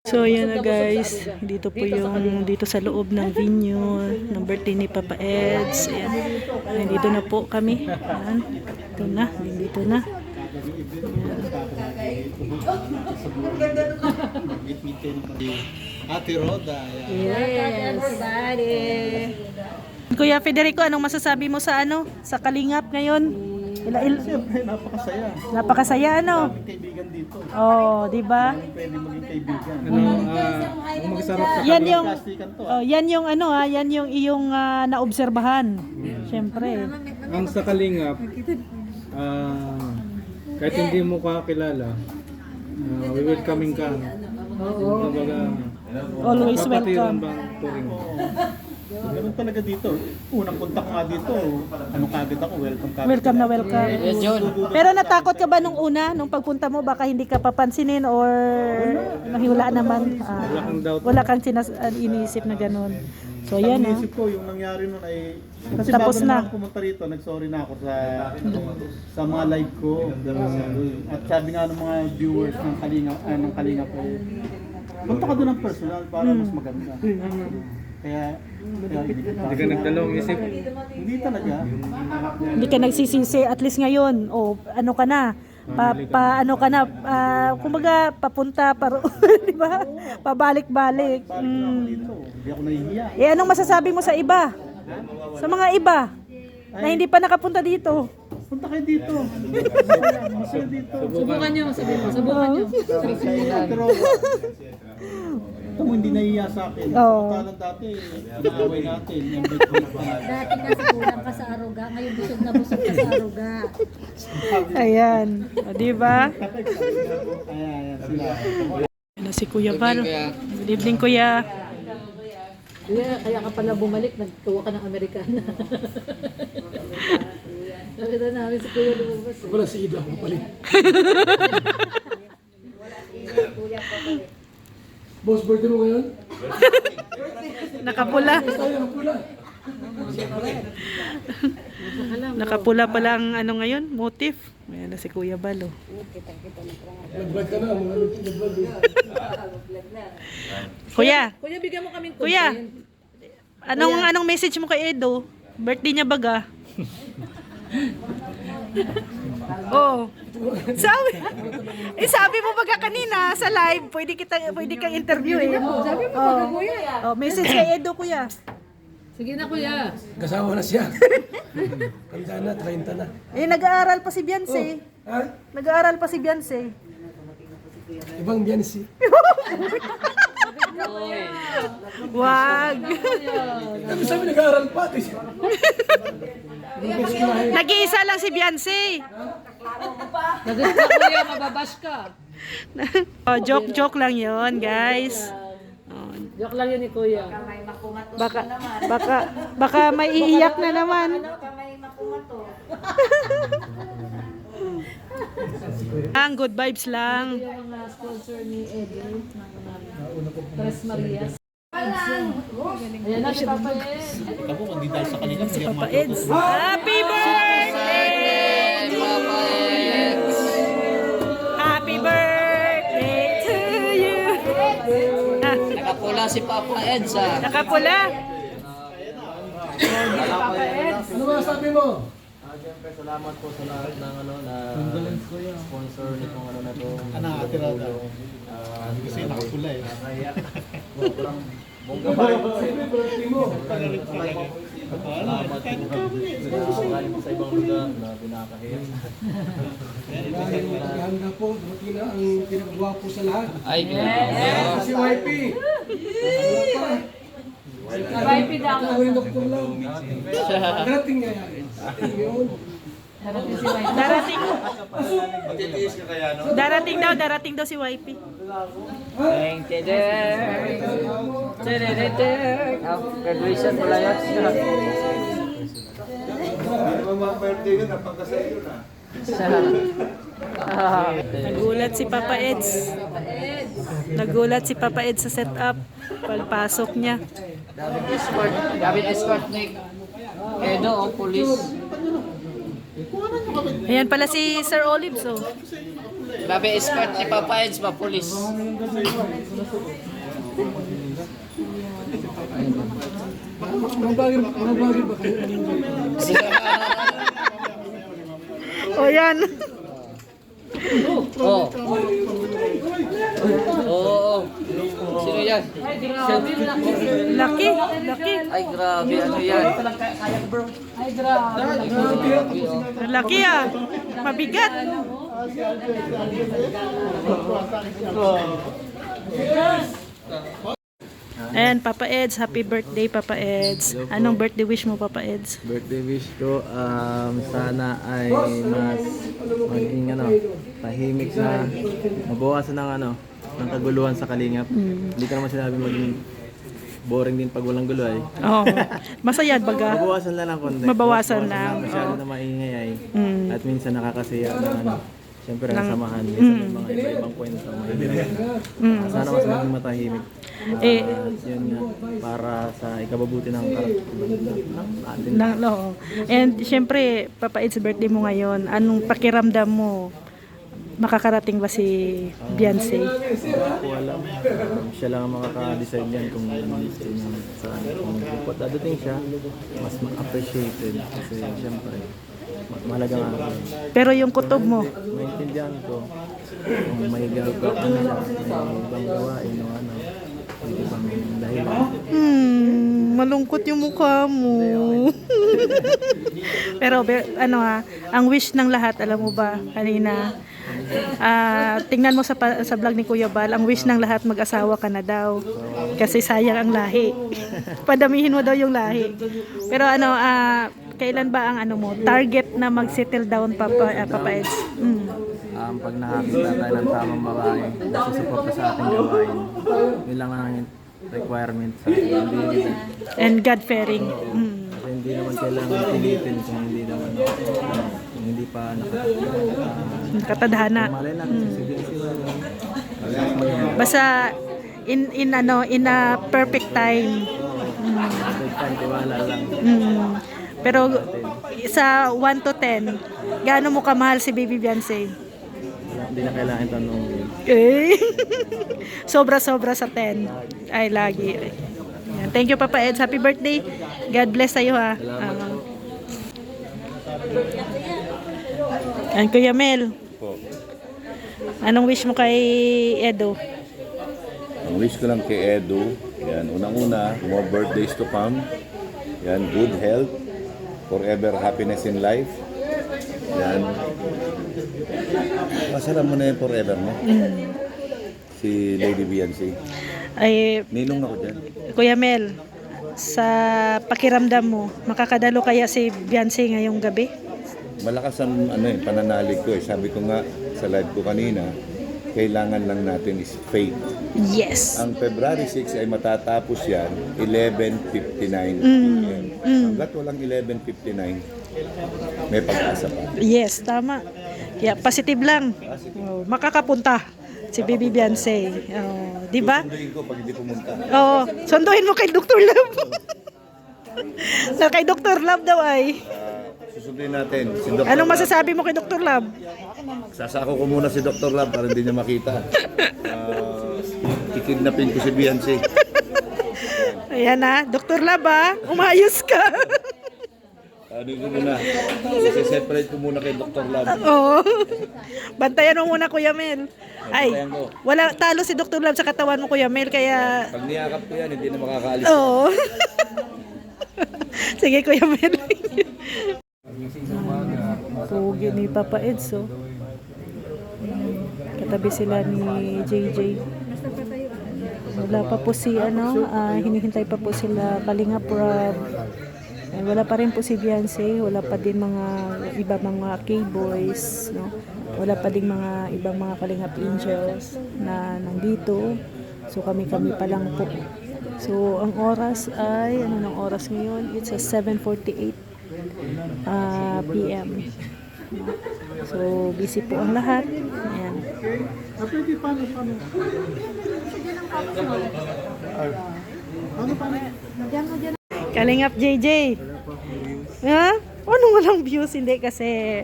So yan na guys, dito po yung dito sa loob ng venue ng birthday ni Papa Eds. Ayan. Ayan, dito na po kami. Ayan. Dito na. Ate Roda. Yes. Kuya Federico, anong masasabi mo sa sa Kalingap ngayon? Siyempre, napakasaya. Napakasaya Daming kaibigan dito. Oh, di ba? Pwede maging kaibigan. Kung magsarap sa Yan yung Plastikan to. yan yung yan yung iyong naobserbahan. Siyempre. ang sa Kalingap, kahit hindi mo kakilala, we welcoming ka. Kumbaga, Always kapatiran welcome. bang turing? Ganun talaga dito. Unang punta ko nga dito, kagad ako, welcome ka. Welcome na welcome. Pero natakot ka ba nung nung pagpunta mo, baka hindi ka papansinin or wala naman? Wala kang doubt. Wala kang iniisip na ganun. So yan Ang isip ko, yung nangyari nun ay, kasi Tapos bago na. na pumunta rito, nagsorry na ako sa mga live ko. At sabi nga ng mga viewers ng Kalingap ay, punta ka doon ng personal para mas maganda. Kaya Hindi ka nagdalawang isip. hindi talaga. Hindi ka nagsisisi at least ngayon o ano ka na kumbaga papunta di ba? Pabalik-balik. Balik na ako dito. Hindi ako nahihiya. Anong masasabi mo sa iba? Sa mga iba na hindi pa nakapunta dito. Punta kayo dito. Masaya dito. Subukan nyo, sabihin mo. Subukan nyo. Pero ito mo hindi nahihiya sa akin. Oo. Talang dati, inaaway natin. Yung bait-bait pa. Dati kasi kulang ka sa aruga. Ngayon busog na busog ka sa aruga. Ayan. O, di ba? Ayan, sila. Ano si Kuya Val? Good evening, Kuya. Kaya ka pala bumalik, nagtuwa ka ng Amerikana. Nakita namin si Kuya lumabas. Wala si Ida akong palit. Boss, birthday mo ngayon? Nakapula. Tayo ng pula. Nakapula pala ang ngayon, motif. Ayan na si Kuya Val. Nag-vlog ka na. Mga nag-vlog eh. Kuya, Kuya, bigyan mo kaming Kuya. Anong message mo kay Edo? Birthday niya baga? Oh. Sabi mo baga kanina sa live, pwede kang interview eh. Sabi mo baga, Kuya. Oh, message kay Edo, Kuya. Sige na, Kuya. Kasawa na siya. Tanda na, 30 na. Nag-aaral pa si Beyonce. Ha? Nag-aaral pa si Beyonce. Ibang Biansi. Wag. Sabi nag-aaral pa. Nag-iisa lang si Beyonce. Nagat ka, Kuya. Mababash ka. Oh, joke lang 'yon, guys. Joke lang yun ni Kuya. Baka may iiyak na naman. Ang good vibes lang. Yung mga sponsor ni Eddie ng Tres Marias. Ayan na si Papa Ed. Ako, hindi dahil sa kanila, hindi ako Papa Eds. Happy birthday! Happy birthday to you! Nakapula si Papa Eds Nakapula. Ano ba sabi mo? Siyempre salamat po sa lahat ng sponsor nitong na to. Ate Roda. Kasi nakapula eh. Kaya Sabi birthday mo. salamat po galing po sa ibang lugar na pinakahiya. Dahil handa po, dumating na ang pinagwapo sa lahat. Ay, Si YP. YP daw. Ang doktor lang. Darating niya yan. Yun. Darating daw si YP. Graduation pala yan. Nagulat si Papa Eds. Nagulat si Papa Eds sa setup. Pagpasok niya. David escort ni Edo o police. Ayan pala si Sir Olives. Oh. Grabe, escort ni Papa Eds, papulis. O yan. Oh. Oo. Sino yan? Laki, laki. Ay, grabe, ano yan? Ay, grabe. Laki ah. Mabigat. Ayan, Papa Eds. Happy birthday, Papa Eds. Anong birthday wish mo, Papa Eds? Birthday wish ko, sana ay mas maging tahimik na mabawasan ng kaguluhan sa Kalingap. Hindi ko naman sinabi maging boring din pag walang gulo ay. Oo. Masaya baga. Mabawasan lang ng konti. Mabawasan lang. Masyado na maingay ay. Mm. At minsan nakakasiya ng siyempre ng samahan. Minsan may mga iba-ibang kwento. Sana mas maging matahimik. Yun nga, para sa ikababuti ng atin. Oo. And syempre, Papa Eds, birthday mo ngayon. Anong pakiramdam mo? Makakarating ba si Beyonce? Ako alam. Siya lang ang makaka-decide yan kung nandito niya saan. Kung dadating siya, mas ma-appreciated. Kasi siyempre, mahalaga nga ako. Pero yung kutob mo, Maintindihan ko kung may gagawin siya, may ibang gawain o may ibang dahilan. malungkot yung mukha mo. Pero ang wish ng lahat, alam mo ba, kanina, tingnan mo sa vlog ni Kuya Bal, ang wish ng lahat mag-asawa ka na daw. Kasi sayang ang lahi. Padamihin mo daw yung lahi. Pero kailan ba ang target na mag-settle down, Papa Eds? Pag nakakita tayo ng tamang babae na susuporta sa ating gawain, yun lang ang requirement sa ating. And God-fearing. Kasi hindi naman kailangan pilitin kung hindi naman kung hindi pa Katadhana. malay natin sige. Basta in a perfect time. Tiwala lang. Pero sa 1 to 10, gaano mo kamahal si Baby Beyonce? Hindi na kailangan tanongin. Sobra-sobra sa 10. Ay, lagi. Ayan. Thank you, Papa Eds. Happy birthday. God bless sa'yo, ha. And Kuya Mel. Anong wish mo kay Edo? Ang wish ko lang kay Edu, yan, unang-una, more birthdays to come. Yan, good health, forever happiness in life. Yan. Pasalam mo na yung forever mo. Si Lady Beyonce. Ay, Ninong ako dyan. Kuya Mel, sa pakiramdam mo, makakadalo kaya si Beyonce ngayong gabi? Malakas ang pananalig ko eh. Sabi ko nga sa live ko kanina, kailangan lang natin is faith. Yes. Ang February 6 ay matatapos yan, 11:59 p.m. Hanggat walang 11:59, may pag-asa pa. Yes, tama. Kaya positive lang. Oh, makakapunta si Baby Beyonce. Oh, di ba? Sunduin ko pag hindi pumunta. Oo, sunduin mo kay Dr. Love. Na kay Dr. Love daw ay. Susundin natin si Dr. Anong Love. masasabi mo kay Dr. Love? Sasako ko muna si Dr. Love para hindi niya makita. Kikidnapin ko si Beyonce. Ayan na, Dr. Love umayos ka. Ano ko muna? Separate ko muna kay Dr. Love. Oo. Bantayan mo muna, Kuya Mel. Ay, wala talo si Dr. Love sa katawan mo, Kuya Mel, kaya... Pag niyakap ko yan, hindi na makakaalis. Oo. Sige, Kuya Mel. Pugi ni Papa Eds, oh. Katabi sila ni JJ. Wala pa po si hinihintay pa po sila Kalinga Prab. Wala pa rin po si Beyonce, wala pa din mga iba mga K-boys, no? Wala pa din mga ibang mga Kalingap Angels na nandito. So kami pa lang po. So ang oras ay anong oras ngayon? It's 7:48 PM. So busy po ang lahat. Ayan. Kalingap JJ. Ha? Ano walang views? Hindi kasi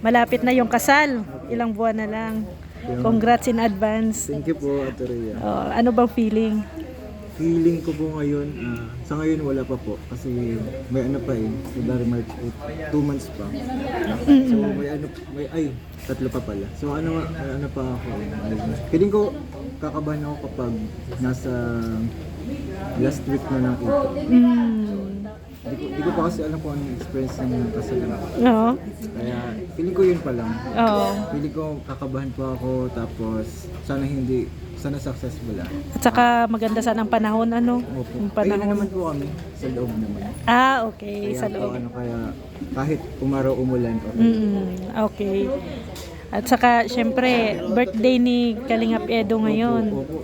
malapit na yung kasal. Ilang buwan na lang. Congrats in advance. Thank you po, Ate Rhea. Ano bang feeling? Feeling ko po ngayon, sa ngayon wala pa po kasi may ano pa February, March, 2 months pa. So may 3 pa pala. So ano pa ako. Feeling ko kakabahan ako kapag nasa last week na ng April. Hindi ko pa kasi alam kung anong experience ng kasalan. Oo. Kaya feeling ko yun pa lang. Oo. Feeling ko kakabahan pa ako tapos sana successful lang. At saka maganda sana ang panahon, ano? Opo. Yung Ayun na panahon. naman po kami sa loob naman. Okay. Kaya Sa po, loob. kaya kahit umaraw umulan, okay. Okay. At saka, syempre, birthday ni Kalingap Edo ngayon.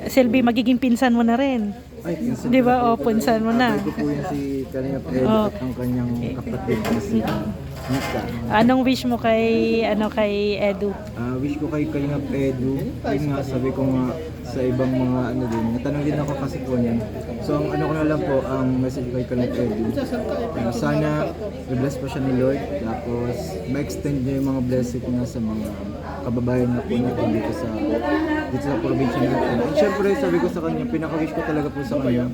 Silbi, magiging pinsan mo na rin. Ay, pinsan Di ko ba? na O, po. pinsan mo na. Tatay ko po yun si Kalingap Edo at ang kanyang kapatid na si Nika. Anong wish mo kay Edu? Wish ko kay Kalingap Edo, yun nga sabi ko nga sa ibang mga ano din, natanong din ako kasi po niyan. So ang ano ko na lang po, ang message ko kay Kalingap Edo, sana i-bless pa siya ni Lord, tapos ma-extend niya yung mga blessing niya sa mga kababayan na po natin dito sa probinsya natin. And syempre sabi ko sa kanya, pinaka-wish ko talaga po sa kanya,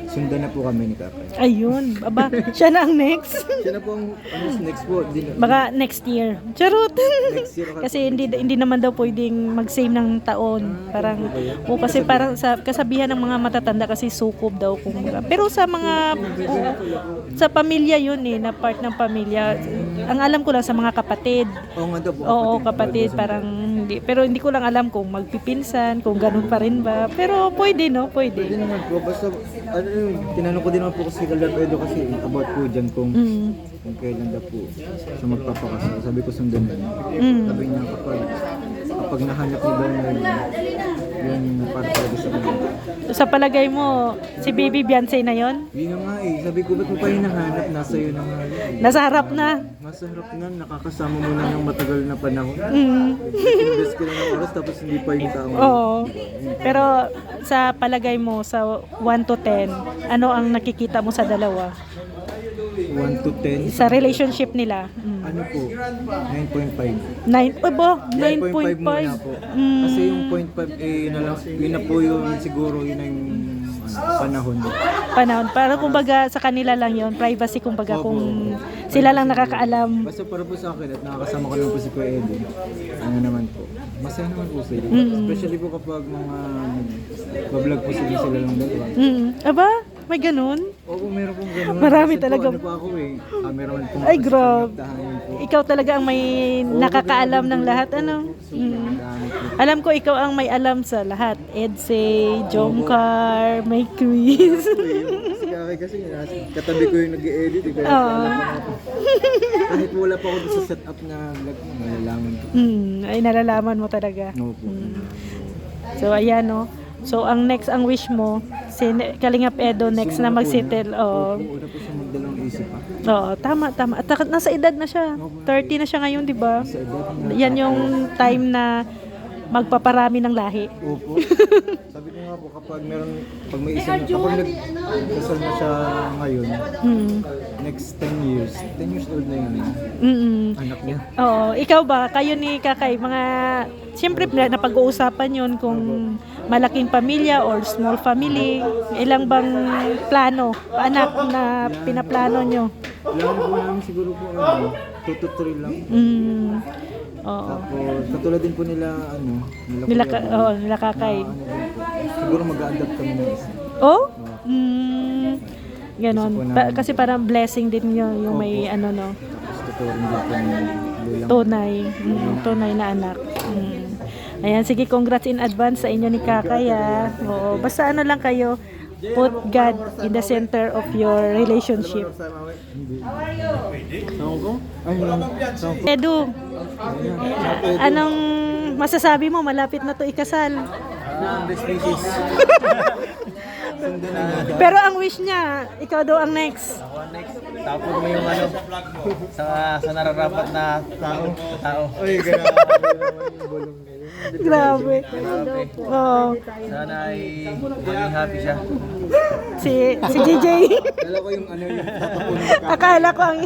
sundan na po kami ni Kakay. Ayun. Aba, siya na ang next. Siya na po ang next po. Baka next year. Charot. Next year ako. Kasi hindi naman daw pwedeng mag-same ng taon. Parang kasi parang sa kasabihan ng mga matatanda kasi sukob daw kumbaga. Pero sa mga sa pamilya yun na part ng pamilya. Ang alam ko lang sa mga kapatid. Oo nga daw po. Oo, kapatid, parang hindi. Pero hindi ko lang alam kung magpipinsan, kung ganun pa rin ba. Pero pwede, no? Pwede Pwede. naman po. Basta, tinanong ko din naman po kasi Kalingap Edo kasi about po dyan kung kailan daw po siya magpapakasal. Sabi ko sundan na. Sabi niya kapag nahanap ni Bernard, yun para talaga sa kanya. Sa palagay mo, si Baby Beyonce na yon? Yun na nga sabi ko ba't mo pa yung nahanap? Nasa iyo na nga Nasa harap na. Nasa harap na, nakakasama mo na ng matagal na panahon. Mm. Invest ka na ng oras tapos hindi pa yung tao. Oo. Pero sa palagay mo, sa 1 to 10, ano ang nakikita mo sa dalawa? 1 to 10. Sa relationship nila? Ano po? 9.5. 9.5 muna po. Kasi yung 0.5 yun na po yung siguro yun ang panahon. Panahon. Para kumbaga sa kanila lang yon, privacy kumbaga kung sila lang nakakaalam. Basta para po sa akin at nakakasama ko lang po si Kuya Eddie. Ano naman po. Masaya naman po sila. Especially po kapag mga bablog po sila lang dalawa. Aba, may ganun? Oo, meron pong ganun. Marami Kasi talaga. Po, ano po ako cameraman po. Ay, grabe. Tahanin po. Ikaw talaga ang may nakakaalam ng lahat, ano? Dami po. Alam ko ikaw ang may alam sa lahat. Edsay, Jomcar, may quiz. Si Kakay kasi katabi ko yung nag-i-edit. Kaya alam ko na po. Kahit wala pa ako sa setup na vlog mo, malalaman ko. Ay, nalalaman mo talaga. No po. So, ayan, no? So, ang wish mo, si Kalingap Edo next na mag-settle. Oo. Una po siya magdalawang isip pa. Oo, tama. At nasa edad na siya. 30 na siya ngayon, di ba? Sa edad na. Yan yung time na magpaparami ng lahi. Opo. Sabi ko nga po kapag may isa na, kapag nagkasal na siya ngayon, next 10 years old na yun. Anak niya. Oo, ikaw ba, kayo ni Kakay, siyempre napag-uusapan yun kung malaking pamilya or small family, ilang bang plano, anak na pinaplano nyo? Plano po namin siguro po 2 to 3 lang. Oo. Tapos katulad din po nila Nila Kakay. din po. Siguro mag-a-adapt kami ng isa. Oh? Ganon. Gusto po namin. Kasi parang blessing din yun, yung may Opo. no, Tapos tuturin din po ng lulang. tunay. Tunay na anak. Ayan, sige, congrats in advance sa inyo ni Kakay. Oo, basta ano lang kayo, put God in the center of your relationship. Edu, anong masasabi mo? Malapit na to ikasal. Pero ang wish niya, ikaw daw ang next. Tapos mo yung sa nararapat na tao. Ay, grabe naman yung bulong nila. Grabe. Oo. Sana ay maging happy siya. Si JJ. Kala ko yung ano yung tatapon mo ka. Akala ko ang...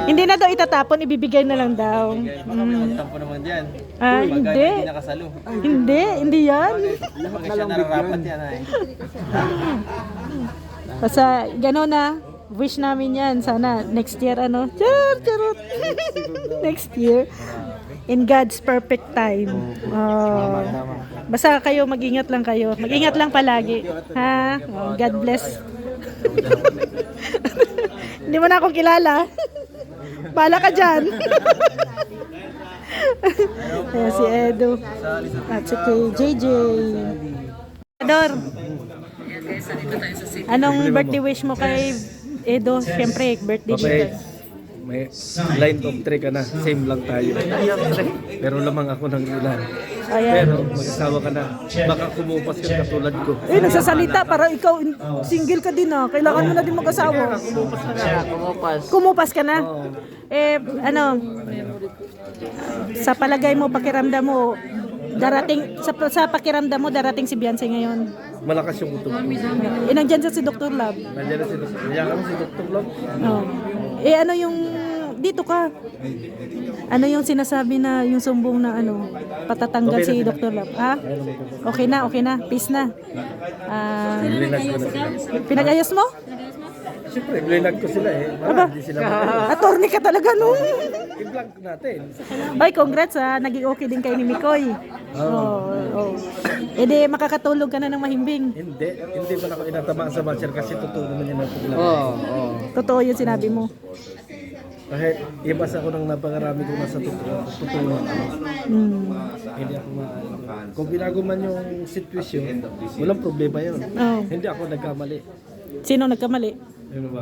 Hindi na daw itatapon, ibibigay na lang daw. Baka may magtampo naman dyan. Ah, Pagka hindi. hindi nakasalo. Hindi yan. Pag siya nararapat yan ay. Basta gano'n na. Wish namin yan. Sana next year ano. Charot. Next year. In God's perfect time. Oh. Basta kayo mag-ingat lang kayo. Mag-ingat lang palagi. Ha? Oh, God bless. Hindi mo na ako kilala. Bala ka dyan. Ayan si Edo. At si JJ. Ador. Anong birthday wish mo kay Edo? Siyempre, birthday niya. May line of 3 ka na, same lang tayo. Pero lamang ako ng ilan. Ayan. Pero mag-asawa ka na, baka kumupas ka katulad ko. Eh, nagsasalita para ikaw single ka din ah. Kailangan mo na din mag-asawa. Kumupas ka na? Eh, ano, sa palagay mo, pakiramdam mo, sa pakiramdam mo, darating si Beyonce ngayon. Malakas yung kutob ko. Eh, nandyan sa si Dr. Love. Nandiyan na si Dr. Nandiyan kami si Dr. Long. Oh. Eh, ano yung, dito ka, ano yung sinasabi na, yung sumbong na ano, patatanggal si Dr. Love? Ha? Okay na, peace na. Ah, Blinag ko na sila. pinag-ayos mo? Siyempre, blinag ko sila eh. Aba, Para hindi sila attorney ka talaga no? i-vlog natin. Ay, congrats ha, naging okay din kayo ni Mikoy. Oh. Eh di, makakatulog ka na ng mahimbing. Hindi ba ako inatamaan sa matcher kasi totoo naman yan ang paglaban. Totoo yung sinabi mo. Kahit ibas ako ng napakarami kung nasa totoo na ako. Hindi ako kung binago man yung sitwasyon, walang problema yun. Oh. Hindi ako nagkamali. Sino nagkamali? Ano ba?